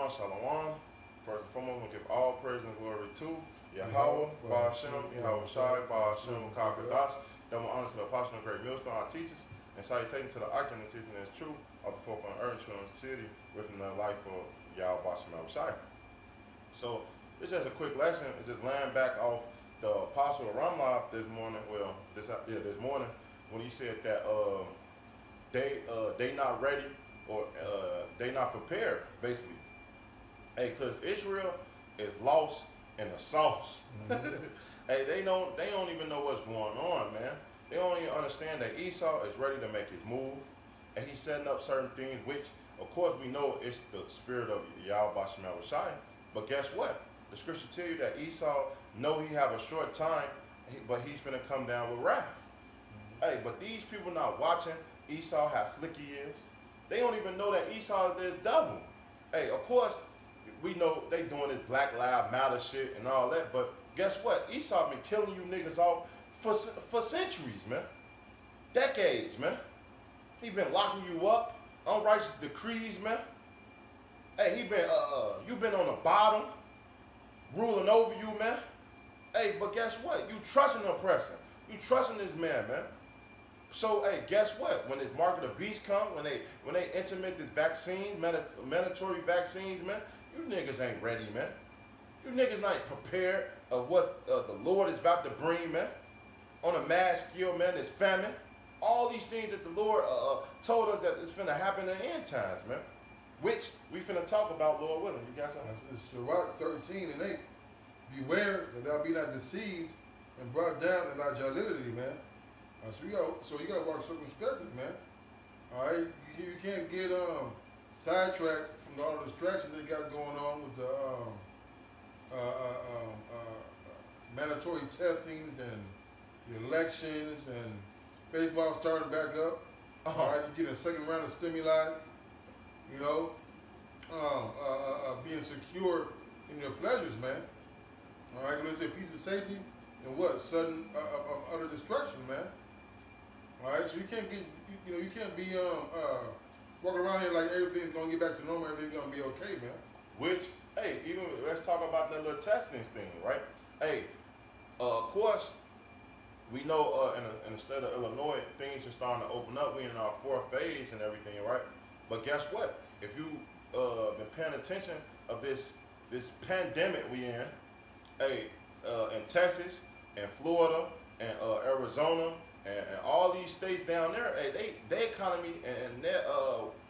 Shalom, shalom. First and foremost, we give all praise and glory to Yahweh, Ba'ashem, Yahweh Shai, Ba'ashem, Kakadash. Double honor to the apostle and great millstone, our teachers, and salutation to the icon and teaching that is true of the folk on earth, true in the city, within the life of Yahweh, Ba'ashem, Yahweh Shai. So, it's just a quick lesson. It's just laying back off the apostle Ramlah this morning. Well, this morning when he said that they not ready or they not prepared, basically. Hey, cause Israel is lost in the sauce. Mm-hmm. Hey, they don't even know what's going on, man. They don't even understand that Esau is ready to make his move, and he's setting up certain things, which of course we know it's the spirit of Yahweh Ba'ashem Yahweh Shai. But guess what? The scripture tell you that Esau know he have a short time, but he's finna come down with wrath. Mm-hmm. Hey, but these people not watching. Esau have flicky ears. They don't even know that Esau is their double. Hey, of course, we know they doing this Black Lives Matter shit and all that, but guess what? Esau been killing you niggas off for centuries, man. Decades, man. He been locking you up, unrighteous decrees, man. Hey, he been, you been on the bottom, ruling over you, man. Hey, but guess what? You trusting the oppressor. You trusting this man, man. So, hey, guess what? When this mark of the beast come, when they implement this vaccine, mandatory vaccines, man, you niggas ain't ready, man. You niggas not prepared of what the Lord is about to bring, man. On a mass scale, man, this famine. All these things that the Lord told us that it's finna happen in the end times, man. Which we finna talk about, Lord willing. You got something? It's Sirach 13 and 8. Beware that thou be not deceived and brought down in thy jollity, man. So you gotta walk circumspectly, man. All right, you can't get sidetracked from all the distractions they got going on with the mandatory testings and the elections and baseball starting back up. All right, you get a second round of stimuli. You know, being secure in your pleasures, man. All right, when they say peace and safety and what sudden utter destruction, man. All right, so you can't get, you can't be walking around here like everything's gonna get back to normal, everything's gonna be okay, man. Which, hey, even let's talk about that little testing thing, right? Hey, of course, we know in the state of Illinois, things are starting to open up. We in our fourth phase and everything, right? But guess what? If you been paying attention of this pandemic we in, hey, in Texas and Florida and Arizona. And all these states down there, hey, their economy and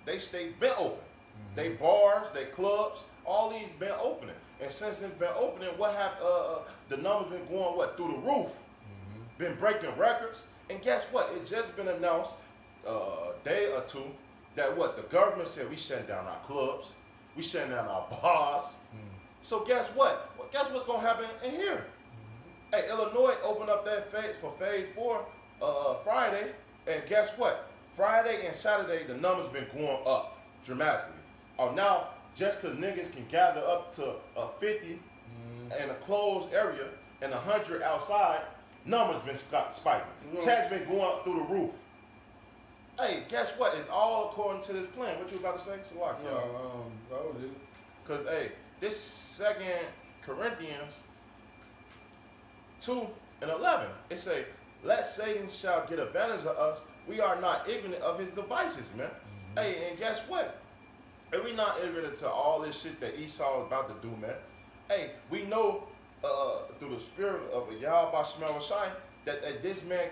they states been open. Mm-hmm. They bars, they clubs, all these been opening. And since it's been opening, what have the numbers been going through the roof? Mm-hmm. Been breaking records. And guess what? It just been announced a day or two that the government said we shutting down our clubs, we shutting down our bars. Mm-hmm. So guess what? Well, guess what's gonna happen in here? Mm-hmm. Hey, Illinois opened up that phase for phase 4. Friday, and guess what? Friday and Saturday, the numbers been going up dramatically. Oh, now, just because niggas can gather up to 50 in a closed area and 100 outside, numbers been spiking. Tax been going up through the roof. Hey, guess what? It's all according to this plan. What you about to say? So what? That was it. Because, hey, this 2 Corinthians 2:11, it say, let Satan shall get advantage of us. We are not ignorant of his devices, man. Mm-hmm. Hey, and guess what? If we not ignorant to all this shit that Esau is about to do, man. Hey, we know through the spirit of Yahweh Ba'ashem Yahweh Shai that this man,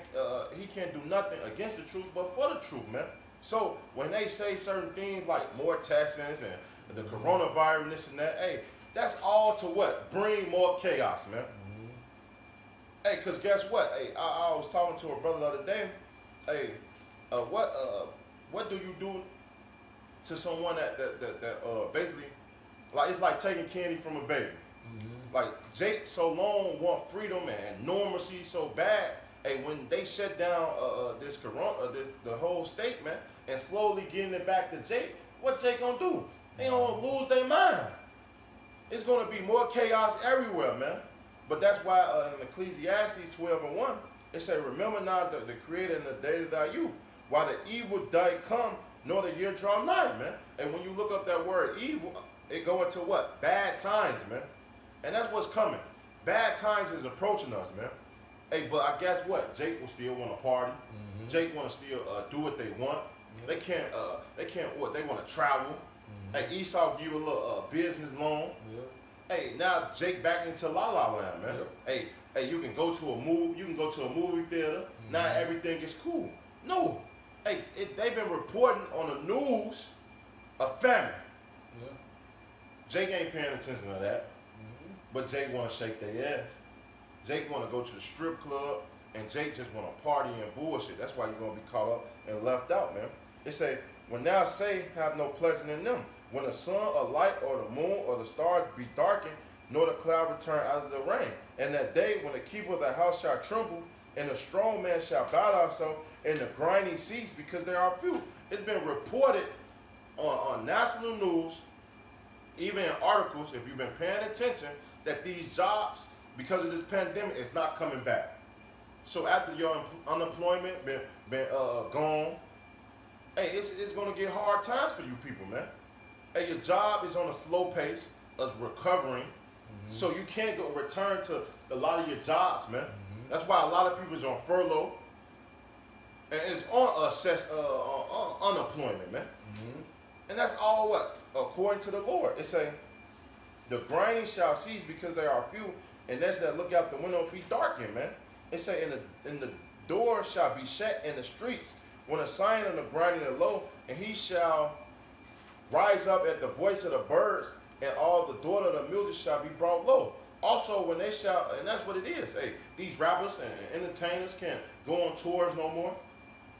he can't do nothing against the truth, but for the truth, man. So when they say certain things like more testings and the coronavirus and this and that, hey, that's all to what? Bring more chaos, man. Hey, cause guess what? Hey, I was talking to a brother the other day. Hey, what do you do to someone that basically, like it's like taking candy from a baby. Mm-hmm. Like Jake so long want freedom and normalcy so bad. Hey, when they shut down this the whole state, man, and slowly getting it back to Jake, what Jake gonna do? They gonna lose their mind. It's gonna be more chaos everywhere, man. But that's why in Ecclesiastes 12:1, it say, remember not the Creator in the days of thy youth, while the evil day come, nor the year draw nigh, man. And when you look up that word evil, it go into what? Bad times, man. And that's what's coming. Bad times is approaching us, man. Hey, but I guess what? Jake will still want to party. Mm-hmm. Jake want to still do what they want. Yeah. They can't what? They want to travel. Mm-hmm. Hey, Esau give you a little business loan. Yeah. Hey, now Jake back into La La Land, man. Yeah. Hey, you can go to a movie. You can go to a movie theater. Mm-hmm. Now everything is cool. No, hey, they've been reporting on the news a famine. Yeah. Jake ain't paying attention to that, Mm-hmm. but Jake want to shake their ass. Jake want to go to the strip club, and Jake just want to party and bullshit. That's why you're gonna be caught up and left out, man. It say, when thou say have no pleasure in them, when the sun or light or the moon or the stars be darkened, nor the cloud return out of the rain. And that day when the keeper of the house shall tremble, and the strong man shall bow himself, and the grinding cease because there are few. It's been reported on national news, even in articles, if you've been paying attention, that these jobs, because of this pandemic, is not coming back. So after your unemployment been gone, hey, it's gonna get hard times for you people, man. Hey, your job is on a slow pace of recovering, so you can't go return to a lot of your jobs, man. That's why a lot of people is on furlough and it's on unemployment, man. And that's all what? According to the Lord. It say, the grinding shall cease because there are few, and that's that look out the window be darkened, man. It say, and the door shall be shut in the streets when a sign of the grinding is low, and he shall rise up at the voice of the birds, and all the daughter of the music shall be brought low. Also, when they shall, and that's what it is. Hey, these rappers and entertainers can't go on tours no more.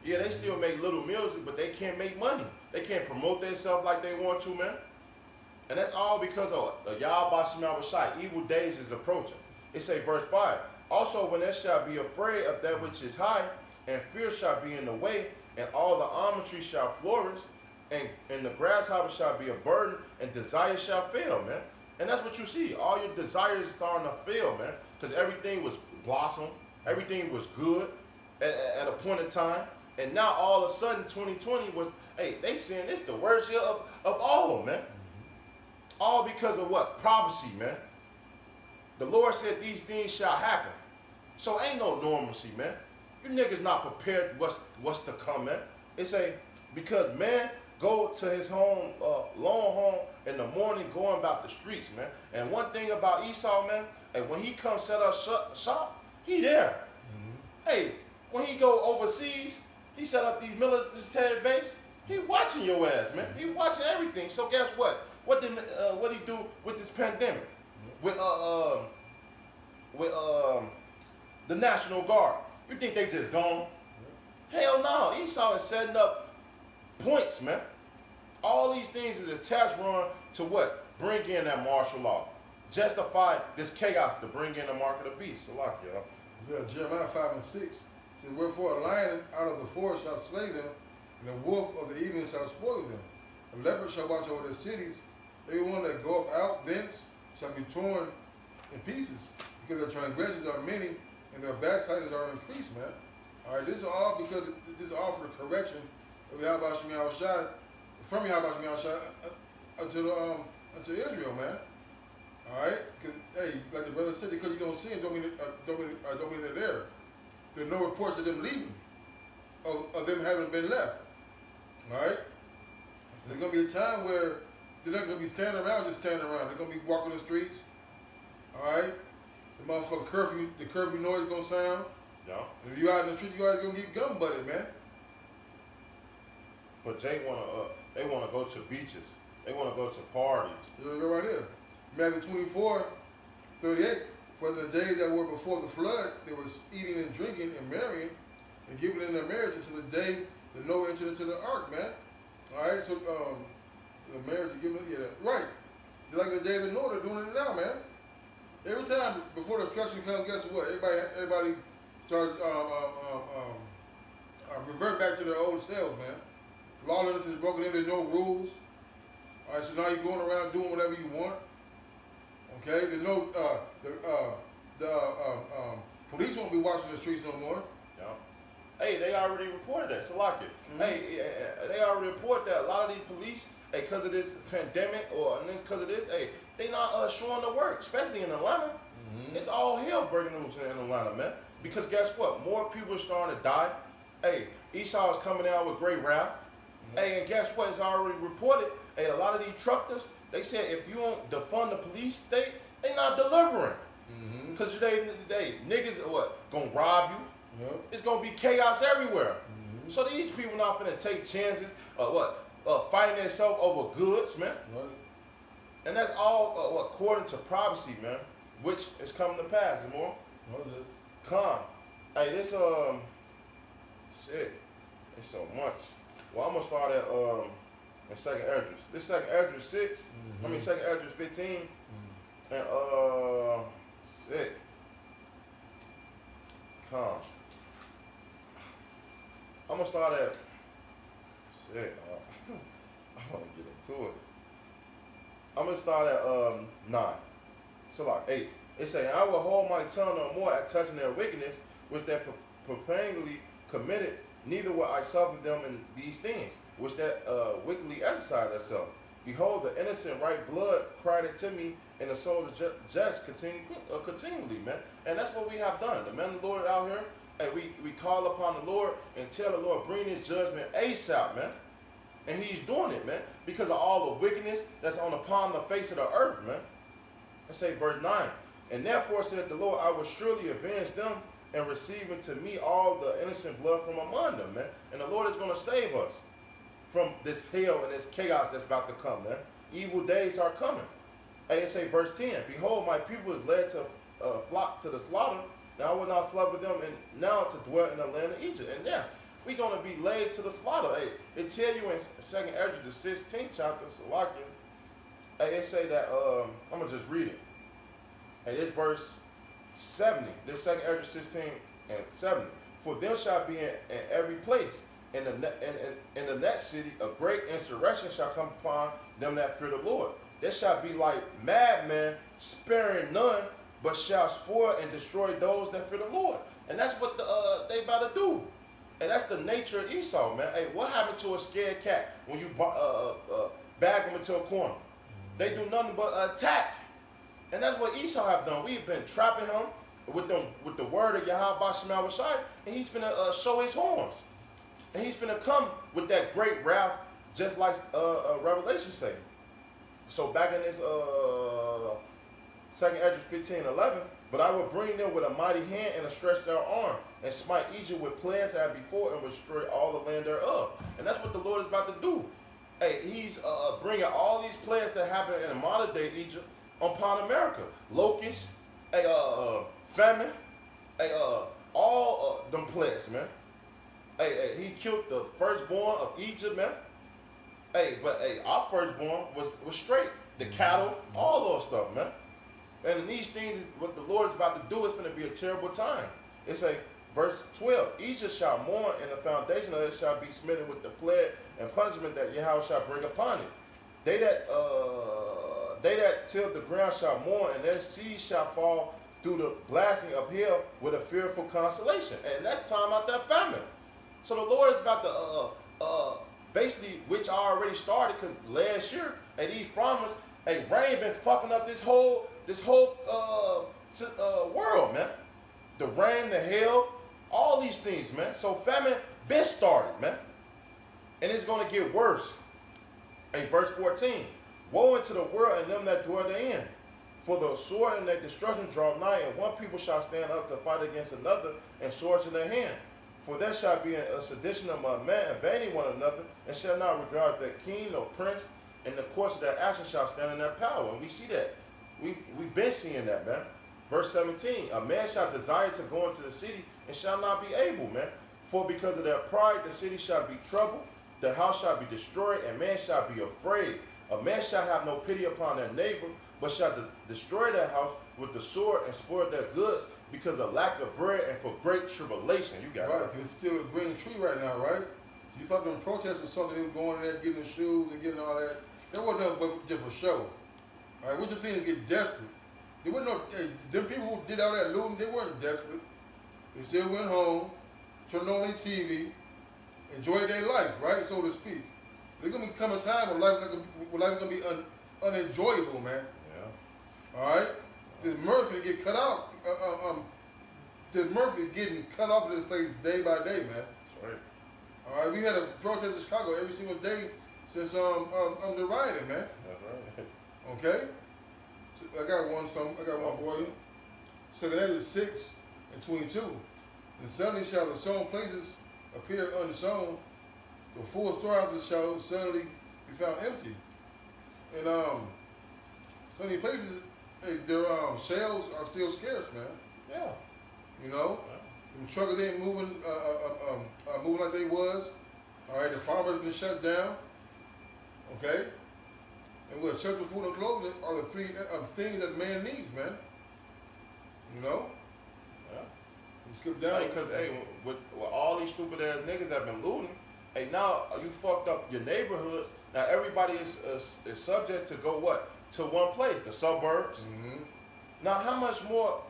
Yeah, they still make little music, but they can't make money. They can't promote themselves like they want to, man. And that's all because of Yah Bashim Shai. Evil days is approaching. It say verse 5. Also, when they shall be afraid of that which is high, and fear shall be in the way, and all the almond trees shall flourish, and the grasshopper shall be a burden, and desire shall fail, man. And that's what you see. All your desires starting to fail, man. Because everything was blossom. Everything was good at a point in time. And now all of a sudden 2020 was, hey, they saying it's the worst year of all, man. All because of what? Prophecy, man. The Lord said these things shall happen. So ain't no normalcy, man. You niggas not prepared what's to come, man. It say, because man go to his home, long home in the morning, going about the streets, man. And one thing about Esau, man, and when he comes set up shop, he there. Hey, when he go overseas, he set up these military base. He watching your ass, man. He watching everything. So guess what? What he do with this pandemic? With the National Guard. You think they just gone? Hell no. Esau is setting up points, man. All these things is a test run to what? Bring in that martial law. Justify this chaos to bring in the mark of the beast. So like, y'all. Jeremiah 5:6 says, wherefore a lion out of the forest shall slay them, and a wolf of the evening shall spoil them. A leopard shall watch over the cities. Everyone that goeth out thence shall be torn in pieces, because their transgressions are many, and their backslidings are increased, man. All right, this is all because this is all for the correction of Yahweh Shemi Shai, from Yahweh Shemi Shai unto Israel, man. All right, because hey, like the brother said, because you don't see them, don't mean they're there. There's no reports of them leaving, of them having been left. All right, there's gonna be a time where they're not gonna be standing around, just standing around. They're gonna be walking the streets. All right, the motherfucking curfew noise is gonna sound. Yeah. If you out in the street, you guys gonna get gun butted, man. But they wanna go to beaches. They wanna go to parties. There you go right there. Matthew 24:38. For the days that were before the flood, they was eating and drinking and marrying and giving in their marriage until the day that Noah entered into the ark, man. All right, so the marriage is given, yeah, right. Just like the day of Noah, they're doing it now, man. Every time before the destruction comes, guess what? Everybody starts reverting back to their old selves, man. Lawlessness is broken in. There's no rules. All right, so now you're going around doing whatever you want. Okay, there's no police won't be watching the streets no more. Yeah. Hey, they already reported that. Salaki. Hey, they already reported that a lot of these police, hey, because of this pandemic or because of this, hey, they not showing the work, especially in Atlanta. It's all hell breaking loose in Atlanta, man. Because guess what? More people are starting to die. Hey, Esau is coming out with great wrath. Hey, and guess what? It's already reported. Hey, a lot of these truckers, they said if you don't defund the police state, they not delivering. Because they niggas are what? Gonna rob you. Yep. It's gonna be chaos everywhere. So these people not finna take chances fighting themselves over goods, man. Right. And that's all according to prophecy, man, which is coming to pass, more. What is it? Con. Hey, this shit. It's so much. Well, I'm gonna start at in second Esdras. This second Esdras 6. I mean second Esdras 15. And shit. Con. I'm gonna start at shit. I wanna get into it. I'm gonna start at 9. So like 8. It say, I will hold my tongue no more at touching their wickedness, which they profaniely committed, neither will I suffer them in these things, which that wickedly exercise themselves. Behold, the innocent right blood cried it to me, and the soul of the just continually, man. And that's what we have done. The men of the Lord out here, and we call upon the Lord and tell the Lord, bring his judgment ASAP, man. And he's doing it, man, because of all the wickedness that's upon the face of the earth, man. Let's say verse 9. And therefore said the Lord, I will surely avenge them and receive unto me all the innocent blood from among them, man. And the Lord is going to save us from this hell and this chaos that's about to come, man. Evil days are coming. And it say verse 10, behold, my people is led to flock to the slaughter. Now I will not slaughter them, and now to dwell in the land of Egypt. And yes, we're going to be laid to the slaughter. Hey, it tell you in 2nd Esdras, the 16th chapter, Salakia, hey, it say that, I'm going to just read it. And it's verse 70. This 2nd Esdras 16 and 70. For them shall be in every place. In the next city, a great insurrection shall come upon them that fear the Lord. They shall be like madmen, sparing none, but shall spoil and destroy those that fear the Lord. And that's what they about to do. And that's the nature of Esau, man. Hey, what happened to a scared cat when you bag him into a corner? They do nothing but attack. And that's what Esau have done. We've been trapping him with the word of Yahweh Basham Shai, and he's finna show his horns. And he's finna come with that great wrath, just like Revelation say. So back in this 2nd Esdras 15:11, but I will bring them with a mighty hand and a stretched out arm, and smite Egypt with plagues as before, and destroy all the land thereof. And that's what the Lord is about to do. Hey, he's bringing all these plagues that happen in the modern day Egypt upon America. Locusts, famine, all them plagues, man. Hey, he killed the firstborn of Egypt, man. Hey, but our firstborn was straight. The cattle, all those stuff, man. And these things, what the Lord is about to do is going to be a terrible time. It's verse 12. Egypt shall mourn, and the foundation of it shall be smitten with the plague and punishment that Yahweh shall bring upon it. They that till the ground shall mourn, and their seed shall fall through the blasting of hell with a fearful consolation. And that's time out that famine. So the Lord is about to basically, which I already started, because last year, and these farmers, rain been fucking up this whole world, man. The rain, the hail, all these things, man. So famine been started, man. And it's going to get worse. Verse 14. Woe unto the world and them that dwell therein. For the sword and their destruction draw nigh, and one people shall stand up to fight against another, and swords in their hand. For there shall be a sedition among men, invading one another, and shall not regard their king or prince, and the course of their action shall stand in their power. And we see that. We've been seeing that, man. Verse 17, a man shall desire to go into the city, and shall not be able, man. For because of their pride, the city shall be troubled, the house shall be destroyed, and man shall be afraid. A man shall have no pity upon their neighbor, but shall destroy their house with the sword and spoil their goods, because of lack of bread and for great tribulation. You got right, it. because it's still a green tree right now, right? You thought them protests was something they was going in there, getting the shoes and getting all that. That wasn't nothing but just for show. All right, what you think is get desperate? There wasn't no, them people who did all that looting, they weren't desperate. They still went home, turn on their TV, enjoy their life, right, so to speak. There's gonna come a time where life is gonna be unenjoyable, man. Yeah. All right, this Murphy get cut out. This Murphy getting cut off of this place day by day, man. That's right. All right, we had a protest in Chicago every single day since the rioting, man. That's right. Okay, so I got one for you. Second 6 and 22. And suddenly shall the sown places appear unsown. The full storehouses shall suddenly be found empty. And so many places, their shelves are still scarce, man. Yeah. You know, Yeah. them truckers ain't moving, moving like they was. All right, the farmers been shut down. Okay, and what shelter, food, and clothing are the three things that man needs, man. You know. Yeah. You skip down. Because with all these stupid ass niggas that been looting, hey, now you fucked up your neighborhoods. Now everybody is subject to go what? To one place, the suburbs. Mm-hmm. Now how much more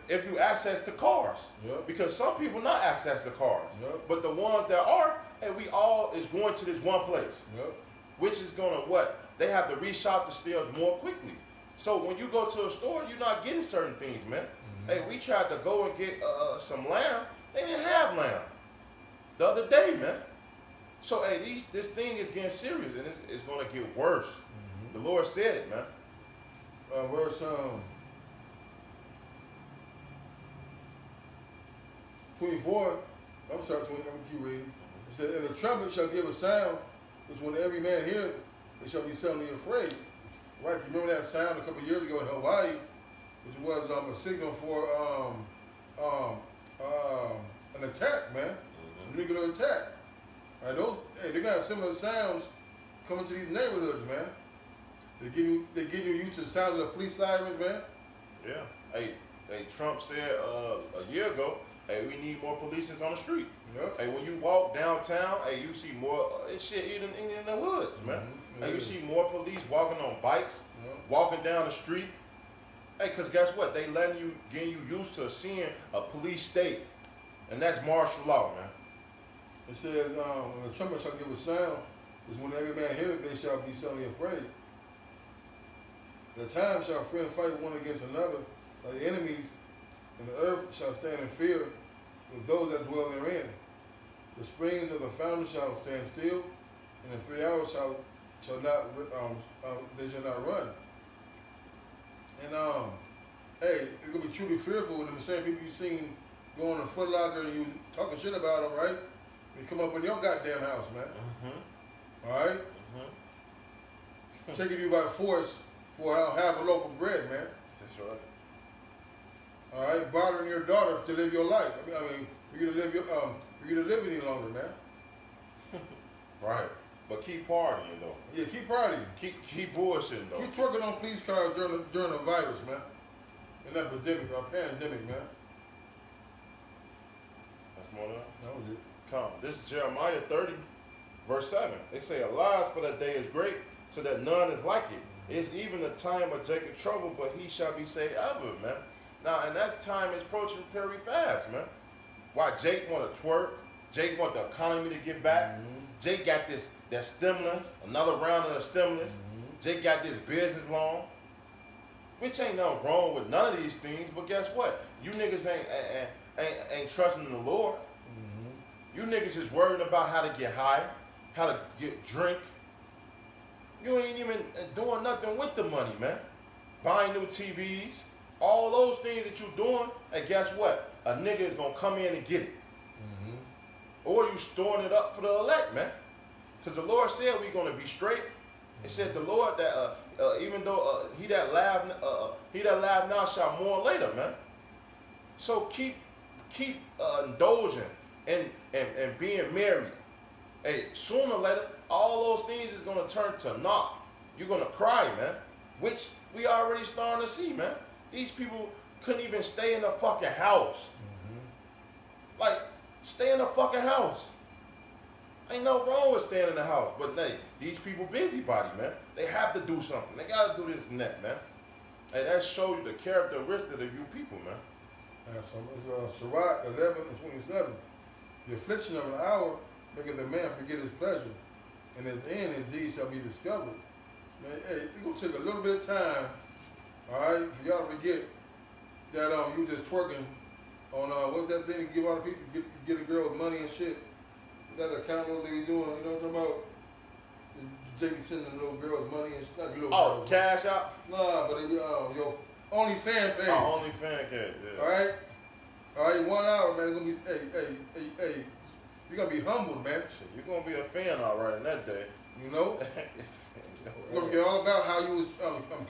if you access to cars? Yep. Because some people not access to cars. Yep. But the ones that are, hey, we all is going to this one place. Yep. Which is gonna what? They have to reshop the stores more quickly. So when you go to a store, you're not getting certain things, man. Mm-hmm. Hey, we tried to go and get some lamb. They didn't have lamb the other day, man. So hey, this thing is getting serious, and it's gonna get worse. Mm-hmm. The Lord said it, man. Verse 24. I'm start 20. I'm gonna keep reading. It says, "And the trumpet shall give a sound, which when every man hears, they shall be suddenly afraid." Right? You remember that sound a couple of years ago in Hawaii, which was a signal for an attack, man, a nuclear attack. All right, they got similar sounds coming to these neighborhoods, man. They getting you used to the sounds of the police sirens, man. Yeah. Hey, Trump said a year ago, hey, we need more police on the street. Yep. Hey, when you walk downtown, hey, you see more shit even in the hoods, man. Mm-hmm. Hey, you see more police walking on bikes, walking down the street. Hey, cause guess what? They getting you used to seeing a police state, and that's martial law, man. It says, when the trumpet shall give a sound, is when every man heareth, they shall be suddenly afraid. The time shall friend fight one against another, like enemies, and the earth shall stand in fear with those that dwell therein. The springs of the fountain shall stand still, and in 3 hours they shall not run. And hey, it's gonna be truly fearful when the same people you seen going to Foot Locker and you talking shit about them, right? They come up in your goddamn house, man. Mm-hmm. All right? Mm-hmm. Taking you by force for half a loaf of bread, man. That's right. All right, bothering your daughter to live your life. I mean, for you to live any longer, man. Right. But keep partying though. Yeah, keep partying. Keep bullshitting though. Keep twerking on police cars during the virus, man. In that pandemic, man. That's more than That was it. come. This is Jeremiah 30, verse 7. They say, "Alas, for that day is great, so that none is like it. It's even the time of Jacob's trouble, but he shall be saved ever," man. Now, and that time is approaching very fast, man. Why Jake want to twerk? Jake want the economy to get back. Mm-hmm. Jake got that stimulus, another round of the stimulus. Mm-hmm. Jake got this business loan, which ain't nothing wrong with none of these things. But guess what? You niggas ain't trusting in the Lord. Mm-hmm. You niggas is worrying about how to get high, how to get drink. You ain't even doing nothing with the money, man. Buying new TVs, all those things that you doing, and guess what? A nigga is gonna come in and get it. Mm-hmm. Or you storing it up for the elect, man. Because the Lord said we gonna be straight. It said the Lord that even though he that laugh now shall mourn later, man. So keep indulging and being married. Hey, sooner or later, all those things is gonna turn to naught. You're gonna cry, man. Which we already starting to see, man. These people couldn't even stay in the fucking house. Mm-hmm. Like, stay in the fucking house. Ain't no wrong with staying in the house. But hey, these people busybody, man. They have to do something. They gotta do this and that, man. And that shows you the characteristic of you people, man. It's Sirach 11 and 27. The affliction of an hour maketh a man forget his pleasure, and his end, his deed shall be discovered. Man, hey, it's gonna take a little bit of time, all right, for y'all to forget that you just twerking on what's that thing to give all the people get a girl money and shit. That account what they be doing, you know what I'm talking about? They be sending little girls money and shit. Not little girls. Cash out? Nah, but they be your OnlyFans page. Oh, OnlyFans cash, yeah. All right, 1 hour, man. It's gonna be hey. You're gonna be humbled, man. Shit, you're gonna be a fan all right in that day. You know? You're gonna forget all about how you was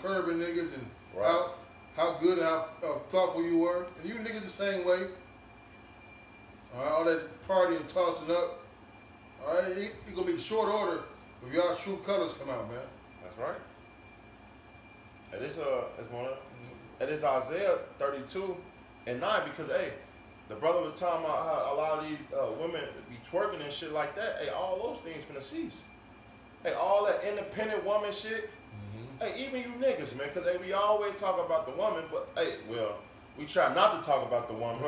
curbing niggas and right. how good and how thoughtful you were. And you niggas the same way. All that partying, tossing up. All right, it's gonna be short order if y'all true colors come out, man. That's right. And it's and it's Isaiah 32:9 because hey, the brother was talking about how a lot of these women be twerking and shit like that. Hey, all those things finna cease. Hey, all that independent woman shit. Mm-hmm. Hey, even you niggas, man, because hey, we always talk about the woman, but hey, well, we try not to talk about the woman,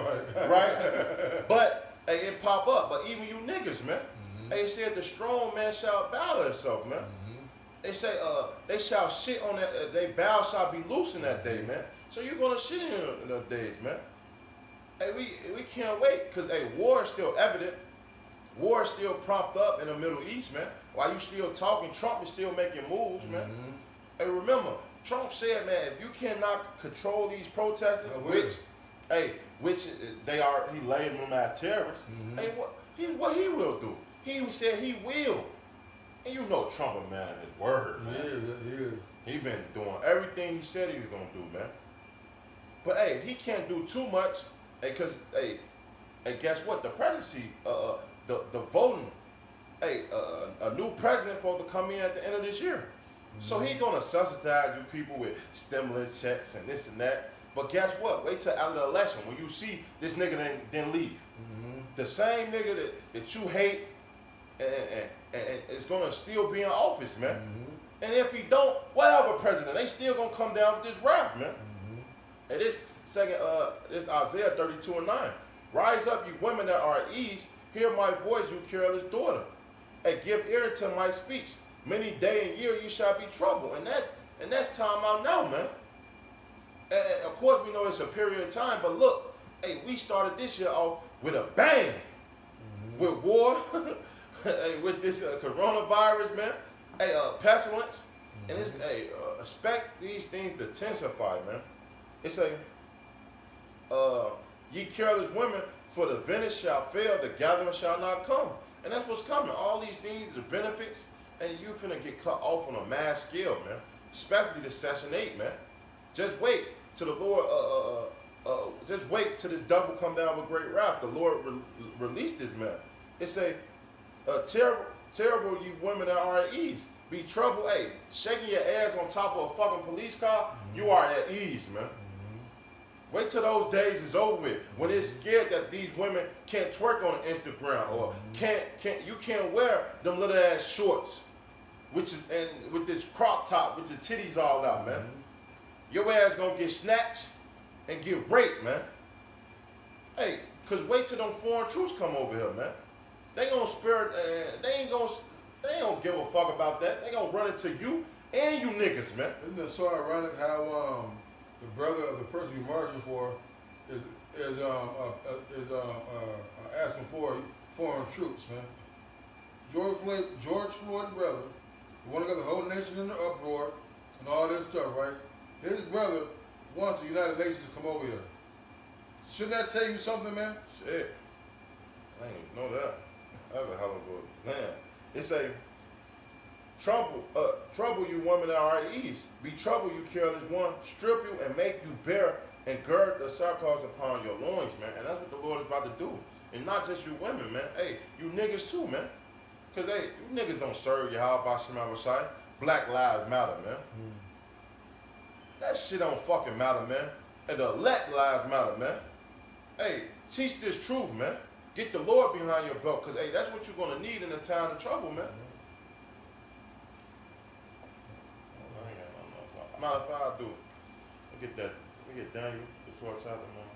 right? But hey, it pop up. But even you niggas, man. Mm-hmm. Hey, it said the strong man shall bow himself, man. Mm-hmm. They say they shall shit on that. They bow shall be loose in that day, man. So you're gonna shit in those days, man. Hey, we can't wait, because hey, war is still evident. War is still propped up in the Middle East, man. While you still talking, Trump is still making moves, man. Mm-hmm. Hey, remember, Trump said, man, if you cannot control these protesters, which they are, he labeled them as terrorists. Mm-hmm. Hey, what he will do? He said he will. And you know Trump a man of his word, man. He is. He been doing everything he said he was gonna do, man. But hey, he can't do too much. Hey, cause hey, guess what? The presidency, the voting, hey, a new president supposed to come in at the end of this year. Mm-hmm. So he gonna subsidize you people with stimulus checks and this and that. But guess what? Wait till after the election when you see this nigga then leave. Mm-hmm. The same nigga that you hate and is gonna still be in office, man. Mm-hmm. And if he don't, whatever president, they still gonna come down with this wrath, man. Mm-hmm. And this Isaiah 32:9. Rise up, you women that are at ease. Hear my voice, you careless daughter. And give ear to my speech. Many day and year you shall be troubled. And that's time out now, man. And of course, we know it's a period of time, but look, hey, we started this year off with a bang. Mm-hmm. With war, with this coronavirus, man. Hey, pestilence. Mm-hmm. And it's, expect these things to intensify, man. It's ye careless women, for the vintage shall fail, the gathering shall not come. And that's what's coming. All these things are benefits, and you finna get cut off on a mass scale, man. Especially the Session 8, man. Just wait till the Lord, just wait till this devil come down with great wrath. The Lord release this man. It say, terrible you women that are at ease. Be troubled, hey, shaking your ass on top of a fucking police car, mm-hmm. You are at ease, man. Mm-hmm. Wait till those days is over with, when it's scared that these women can't twerk on Instagram or mm-hmm. can't wear them little ass shorts, and with this crop top with the titties all out, man. Mm-hmm. Your ass gonna get snatched and get raped, man. Hey, cause wait till them foreign troops come over here, man. They gonna spare, they ain't gonna give a fuck about that. They gonna run into you and you niggas, man. Isn't it so ironic how the brother of the person you're marching for is asking for foreign troops, man? George Floyd, brother, the one that got the whole nation in the uproar and all this stuff, right? His brother wants the United Nations to come over here. Shouldn't that tell you something, man? Shit, I didn't even know that. That's a hell of a man. It's a trouble you women that are at ease. Be troubled you careless one. Strip you and make you bare and gird the sackcloth upon your loins, man. And that's what the Lord is about to do. And not just you women, man. Hey, you niggas too, man. Cause hey, you niggas don't serve Yahweh Shema Shai. Black lives matter, man. That shit don't fucking matter, man. And the elect lives matter, man. Hey, teach this truth, man. Get the Lord behind your belt, because, hey, that's what you're going to need in a time of trouble, man. Matter of fact, I'll do it. We get Daniel, the torch out of man.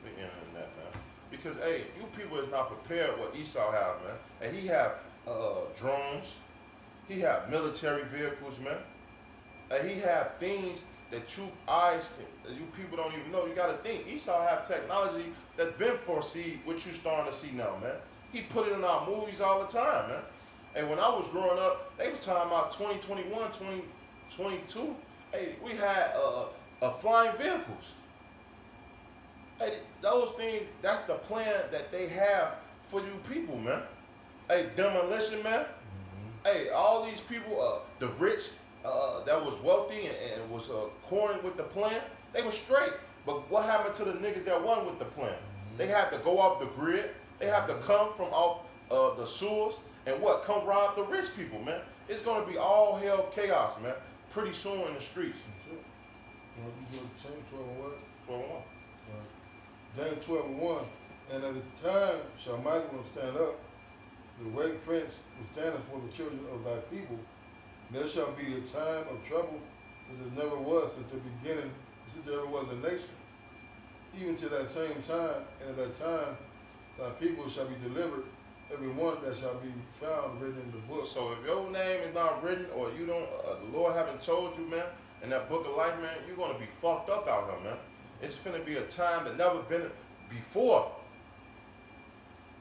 We in that, man. Because hey, you people is not prepared what Esau have, man. And he have drones, he have military vehicles, man. And he have things that you eyes can, that you people don't even know. You gotta think Esau have technology that's been foreseen, what you starting to see now, man. He put it in our movies all the time, man. And when I was growing up, they was talking about 2021, 2022. Hey, we had flying vehicles. Hey, those things, that's the plan that they have for you people, man. Hey, demolition, man. Hey, all these people, the rich, that was wealthy and was cornered with the plan, they were straight. But what happened to the niggas that won with the plan? They had to go off the grid. They have to come from off the sewers and what? Come rob the rich people, man. It's gonna be all hell chaos, man. Pretty soon in the streets. You want to do James 12 and what? 12-1. James 12 and 1. And at the time shall Michael stand up, the great prince was standing for the children of thy people. There shall be a time of trouble such as never was since the beginning, since there ever was a nation. Even to that same time, and at that time, thy people shall be delivered, every one that shall be found written in the book. So if your name is not written, or you don't, the Lord haven't told you, man, in that book of life, man, you're gonna be fucked up out here, man. It's gonna be a time that never been before.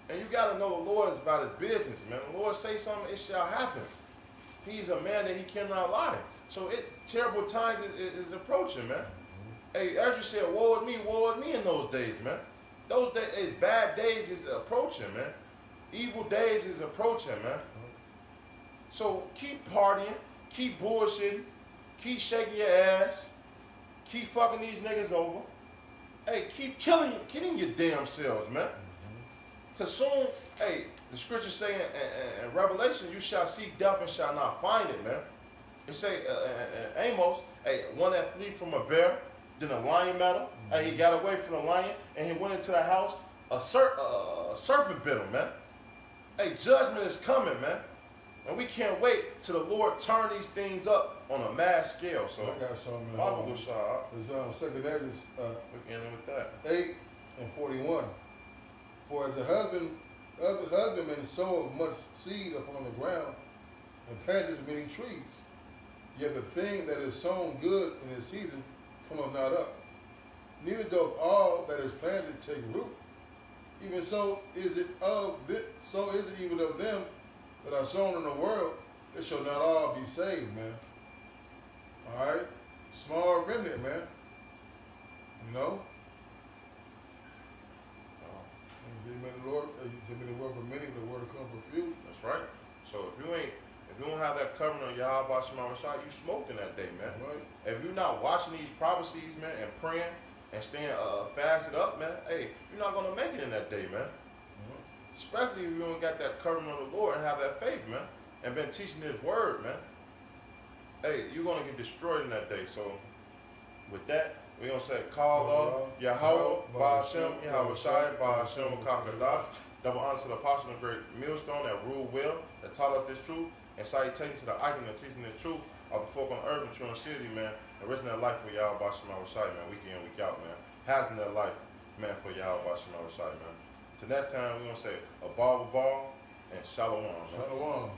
And you gotta know the Lord is about his business, man. The Lord say something, it shall happen. He's a man that he cannot lie. So terrible times is approaching, man. Hey, as you said, woe is me in those days, man. Those days, bad days is approaching, man. Evil days is approaching, man. So keep partying, keep bullshitting, keep shaking your ass, keep fucking these niggas over. Hey, keep killing your damn selves, man. Cause soon, hey, the scriptures say in Revelation, you shall seek death and shall not find it, man. It say in Amos, hey, one that flee from a bear, then a lion met him, and he got away from the lion, and he went into the house, a serpent bit him, man. Hey, judgment is coming, man. And we can't wait till the Lord turn these things up on a mass scale. So I got something. Bible will shout out. It's 2 Ezra We're ending with that. 8 and 41. For as the husbandman soweth much seed upon the ground and planteth many trees, yet the thing that is sown good in its season cometh not up. Neither doth all that is planted take root. Even so is it even of them that are sown in the world, they shall not all be saved, man. All right, small remnant, man. You know. Amen. The Lord, He made the word for many, but the word will come for few. That's right. So if you don't have that covering on Yahweh Shema Rashad, you smoked in that day, man. Right. If you're not watching these prophecies, man, and praying and staying fasted up, man, hey, you're not gonna make it in that day, man. Especially if you don't got that covering on the Lord and have that faith, man, and been teaching His word, man. Hey, you're gonna get destroyed in that day. So with that, we're gonna say, call Allah, Yahweh, Ba'ashem, Yahweh Shai, Ba'ashem, Kakadash. Double honor to the apostle and great millstone that ruled well, that taught us this truth, and salutation to the icon that teaching the truth of the folk on earth and true in city, man, and risking their life for Yahweh Ba'ashem, Yahweh Shai, man, week in, week out, man. Hazing their life, man, for Yahweh Ba'ashem, Yahweh Shai, man. Till next time, we're gonna say, a ball, and shalom, man. Shalom.